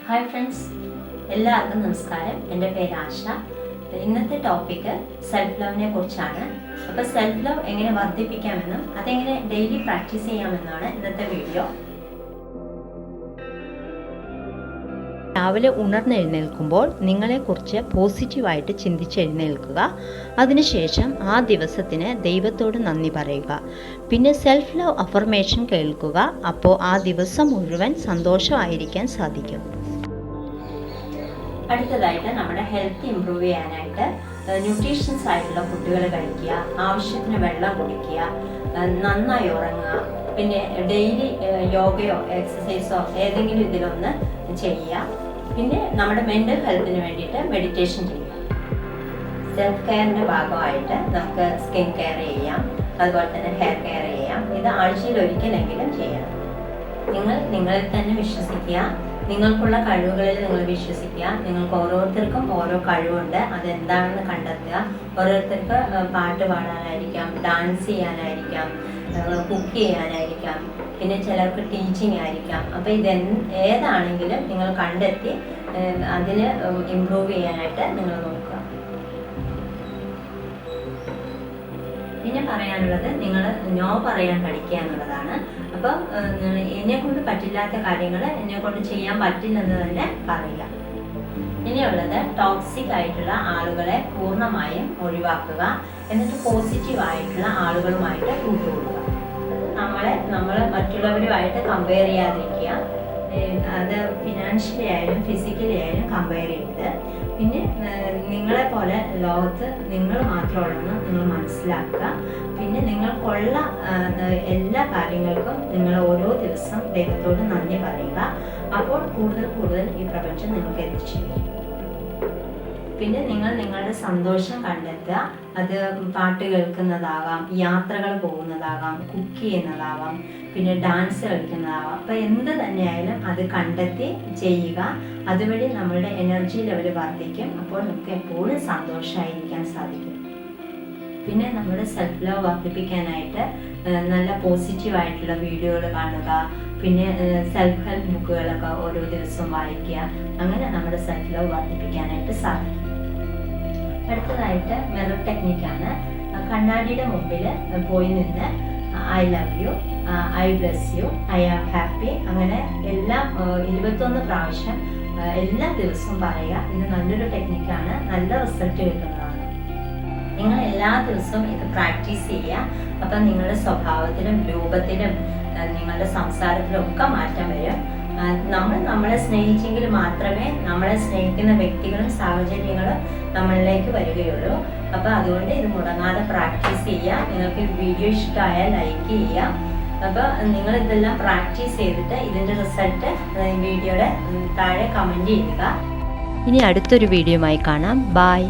Hi friends, എല്ലാവർക്കും നമസ്കാരം. എൻ്റെ പേര് ആശ. ഇന്നത്തെ ടോപ്പിക്ക് സെൽഫ് ലവിനെ കുറിച്ചാണ്. അപ്പോൾ സെൽഫ് ലവ് എങ്ങനെ വർദ്ധിപ്പിക്കാമെന്നും അതെങ്ങനെ ഡെയിലി പ്രാക്ടീസ് ചെയ്യാമെന്നാണ് ഇന്നത്തെ വീഡിയോ. രാവിലെ ഉണർന്നെഴുന്നേൽക്കുമ്പോൾ നിങ്ങളെക്കുറിച്ച് പോസിറ്റീവായിട്ട് ചിന്തിച്ചെഴുന്നേൽക്കുക. അതിനുശേഷം ആ ദിവസത്തിന് ദൈവത്തോട് നന്ദി പറയുക. പിന്നെ സെൽഫ് ലവ് അഫർമേഷൻ കേൾക്കുക. അപ്പോൾ ആ ദിവസം മുഴുവൻ സന്തോഷമായിരിക്കാൻ സാധിക്കും. അടുത്തതായിട്ട് നമ്മുടെ ഹെൽത്ത് ഇമ്പ്രൂവ് ചെയ്യാനായിട്ട് ന്യൂട്രീഷ്യൻസ് ആയിട്ടുള്ള ഫുഡുകൾ കഴിക്കുക, ആവശ്യത്തിന് വെള്ളം കുടിക്കുക, നന്നായി ഉറങ്ങുക, പിന്നെ ഡെയിലി യോഗയോ എക്സസൈസോ ഏതെങ്കിലും ഇതിലൊന്ന് ചെയ്യുക. പിന്നെ നമ്മുടെ മെൻ്റൽ ഹെൽത്തിന് വേണ്ടിയിട്ട് മെഡിറ്റേഷൻ ചെയ്യുക. സെൽഫ് കെയറിൻ്റെ ഭാഗമായിട്ട് നമുക്ക് സ്കിൻ കെയർ ചെയ്യാം, അതുപോലെ തന്നെ ഹെയർ കെയർ ചെയ്യാം. ഇത് ആഴ്ചയിൽ ഒരിക്കലെങ്കിലും ചെയ്യണം. നിങ്ങൾ നിങ്ങളിൽ തന്നെ വിശ്വസിക്കുക, നിങ്ങൾക്കുള്ള കഴിവുകളിൽ നിങ്ങൾ വിശ്വസിക്കുക. നിങ്ങൾക്ക് ഓരോരുത്തർക്കും ഓരോ കഴിവുണ്ട്, അതെന്താണെന്ന് കണ്ടെത്തുക. ഓരോരുത്തർക്ക് പാട്ട് പാടാനായിരിക്കാം, ഡാൻസ് ചെയ്യാനായിരിക്കാം, കുക്ക് ചെയ്യാനായിരിക്കാം, പിന്നെ ചിലർക്ക് ടീച്ചിങ് ആയിരിക്കാം. അപ്പോൾ ഏതാണെങ്കിലും നിങ്ങൾ കണ്ടെത്തി അതിന് ഇമ്പ്രൂവ് ചെയ്യാനായിട്ട് നിങ്ങൾ നോക്കുക. പിന്നെ പറയാനുള്ളത്, നിങ്ങൾ നോ പറയാൻ പഠിക്കുക എന്നുള്ളതാണ്. അപ്പോൾ എന്നെ കൊണ്ട് പറ്റില്ലാത്ത കാര്യങ്ങൾ എന്നെ കൊണ്ട് ചെയ്യാൻ പറ്റില്ലെന്ന് തന്നെ പറയുക. ഇനിയുള്ളത്, ടോക്സിക് ആയിട്ടുള്ള ആളുകളെ പൂർണ്ണമായും ഒഴിവാക്കുക. എന്നിട്ട് പോസിറ്റീവ് ആയിട്ടുള്ള ആളുകളുമായിട്ട് കൂട്ടുകൂടുക. നമ്മൾ മറ്റുള്ളവരുമായിട്ട് കമ്പയർ ചെയ്യാതിരിക്കുക. അത് ഫിനാൻഷ്യലി ആയാലും ഫിസിക്കലി ആയാലും കമ്പയർ ചെയ്ത്, പിന്നെ നിങ്ങളെ പോലെ ലോകത്ത് നിങ്ങൾ മാത്രമുള്ളതെന്ന് നിങ്ങൾ മനസ്സിലാക്കുക. പിന്നെ നിങ്ങൾക്കുള്ള എല്ലാ കാര്യങ്ങൾക്കും നിങ്ങൾ ഓരോ ദിവസം ദൈവത്തോട് നന്ദി പറയുക. അപ്പോൾ കൂടുതൽ കൂടുതൽ ഈ പ്രപഞ്ചം നിങ്ങൾക്ക് എത്തിച്ചേരും. പിന്നെ നിങ്ങൾ നിങ്ങളുടെ സന്തോഷം കണ്ടെത്തുക. അത് പാട്ട് കേൾക്കുന്നതാകാം, യാത്രകൾ പോകുന്നതാകാം, കുക്ക് ചെയ്യുന്നതാകാം, പിന്നെ ഡാൻസ് കളിക്കുന്നതാകാം. അപ്പോൾ എന്ത് തന്നെയായാലും അത് കണ്ടെത്തി ചെയ്യുക. അതുവഴി നമ്മളുടെ എനർജി ലെവൽ വർദ്ധിക്കും. അപ്പോൾ നമുക്ക് എപ്പോഴും സന്തോഷമായിരിക്കാൻ സാധിക്കും. പിന്നെ നമ്മുടെ സെൽഫ് ലവ് വർദ്ധിപ്പിക്കാനായിട്ട് നല്ല പോസിറ്റീവായിട്ടുള്ള വീഡിയോകൾ കാണുക. പിന്നെ സെൽഫ് ഹെൽപ്പ് ബുക്കുകളൊക്കെ ഓരോ ദിവസവും വായിക്കുക. അങ്ങനെ നമ്മുടെ സെൽഫ് ലവ് വർദ്ധിപ്പിക്കാനായിട്ട് സാധിക്കും. അടുത്തതായിട്ട് മിറർ ടെക്നിക്കാണ്. കണ്ണാടിയുടെ മുമ്പിൽ പോയി നിന്ന് I love you, I bless you, I am happy, അങ്ങനെ എല്ലാം 21 പ്രാവശ്യം എല്ലാ ദിവസവും പറയുക. ഇത് നല്ലൊരു ടെക്നിക്കാണ്, നല്ല റിസൾട്ട് കിട്ടുന്നതാണ്. നിങ്ങൾ എല്ലാ ദിവസവും ഇത് പ്രാക്ടീസ് ചെയ്യുക. അപ്പം നിങ്ങളുടെ സ്വഭാവത്തിലും രൂപത്തിലും നിങ്ങളുടെ സംസാരത്തിലും ഒക്കെ മാറ്റം വരും. നമ്മളെ സ്നേഹിച്ചെങ്കിൽ മാത്രമേ നമ്മളെ സ്നേഹിക്കുന്ന വ്യക്തികളും സാഹചര്യങ്ങളും നമ്മളിലേക്ക് വരികയുള്ളൂ. അപ്പോൾ അതുകൊണ്ട് ഇത് മുടങ്ങാതെ പ്രാക്ടീസ് ചെയ്യുക. നിങ്ങൾക്ക് വീഡിയോ ഇഷ്ടമായാൽ ലൈക്ക് ചെയ്യുക. അപ്പോൾ നിങ്ങൾ ഇതെല്ലാം പ്രാക്ടീസ് ചെയ്തിട്ട് ഇതിൻ്റെ റിസൾട്ട് വീഡിയോയുടെ താഴെ കമൻറ്റ് ചെയ്യുക. ഇനി അടുത്തൊരു വീഡിയോയുമായി കാണാം. ബൈ.